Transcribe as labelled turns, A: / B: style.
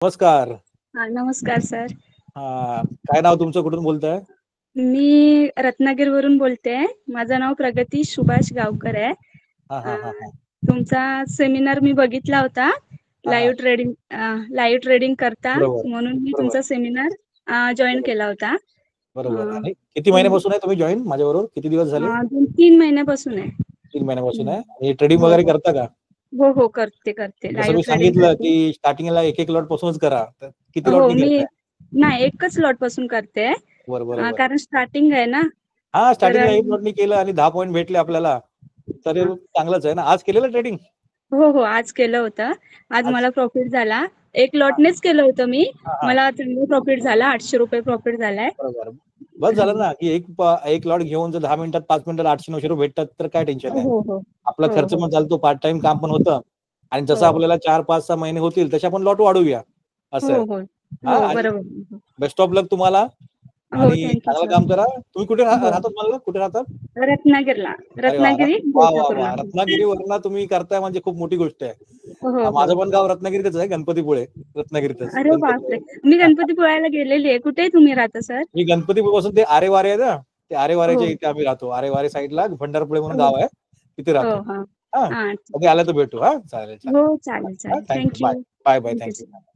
A: नमस्कार.
B: हा, नमस्कार सर.
A: काय नाव तुमचं, कुठून बोलताय?
B: मी रत्नागिरीवरून बोलते. माझं नाव प्रगती सुभाष गावकर आहे.
A: हा हा हा
B: अं,
A: हा
B: तुमचा सेमिनार मी बघितला होता.
A: हा हा
B: लाईव्ह ट्रेडिंग करता,
A: बरोबर
B: म्हणून मी
A: बरोबर
B: तुमचा सेमिनार जॉईन
A: बरोबर
B: केला होता.
A: बरोबर.
B: अं,
A: आणि किती
B: तुम-
A: महिन्यापासून आहे तुम्ही जॉईन माझ्याबरोबर? किती दिवस झाले?
B: 2-3 महिन्यापासून आहे.
A: 3 महिन्यापासून
B: हम्म.
A: आहे. आणि ट्रेडिंग
B: हो
A: वगैरे
B: हो
A: करता का?
B: हो हो, करते
A: जसं
B: लाईव्ह
A: मी
B: ट्रेडिंग
A: सांगितलं
B: करते.
A: की स्टार्टिंगला एक एक लॉट पासूनच करा, तर किती
B: हो,
A: लॉटनी
B: मी
A: करताय?
B: नाही, एकच लॉट पासून करते.
A: बरोबर.
B: कारण स्टार्टिंग आहे ना.
A: हा,
B: तर
A: स्टार्टिंगला एक लॉटनी केलं आणि 10 पॉईंट भेटले आपल्याला, तर हे
B: हा.
A: चांगलंच आहे ना. आज केलेलं ट्रेडिंग?
B: हो, आज केलं होतं. आज
A: आज
B: मला प्रॉफिट झाला. एक
A: हा
B: लॉटनेच केलं होतं मी.
A: हा हा
B: मला चांगलं प्रॉफिट झाला. ₹800 प्रॉफिट झालाय.
A: बरोबर. बस झालं ना, की एक लॉट घेऊन जर 10 मिनिटात 5 मिनिटात 800-900 भेटतात, तर काय टेन्शन नाही.
B: हो हो
A: आपला
B: हो
A: खर्च
B: हो
A: पण चालतो, पार्ट टाइम काम पण होतं. आणि जसं
B: हो
A: आपल्याला 4-5-6 महिने होतील तसे आपण लॉट वाढवूया, असं
B: हो
A: आहे.
B: हो
A: हा,
B: हो,
A: आणि
B: बरोबर.
A: बेस्ट ऑफ लक तुम्हाला.
B: हो,
A: आणि
B: थँक्यू
A: चांगलं
B: सर.
A: काम करा. तुम्ही कुठे
B: हो,
A: राहतात म्हणलं? कुठे राहतात?
B: रत्नागिरीला.
A: अरे वाह!
B: रत्नागिरी
A: वाह, वाह,
B: गोसापूरला.
A: वाह! रत्नागिरीवरनं तुम्ही करताय म्हणजे खूप मोठी गोष्ट आहे.
B: हो हो.
A: माझं पण गाव रत्नागिरीतच आहे, गणपतीपुळे. रत्नागिरीतच,
B: अरे बापरे,
A: गणपतीपुळे.
B: मी गणपतीपुळ्याला गेलेली आहे. कुठे तुम्ही राहता सर?
A: मी गणपतीपुळेपासून ते आरेवारे आहे ना, ते
B: हो
A: आरेवारेच्या इथे आम्ही राहतो. आरेवारे साईडला भंडारपुळे म्हणून
B: हो
A: गाव आहे, तिथे
B: हो.
A: राहतो.
B: हा
A: हां,
B: हा.
A: कधी आलं तर भेटू. हां, चालेल.
B: हो, चालेल
A: हां,
B: चालेल.
A: Thank you. Bye.
B: Thank you.
A: Bye, bye.
B: Thank you
A: thank you.
B: Sir.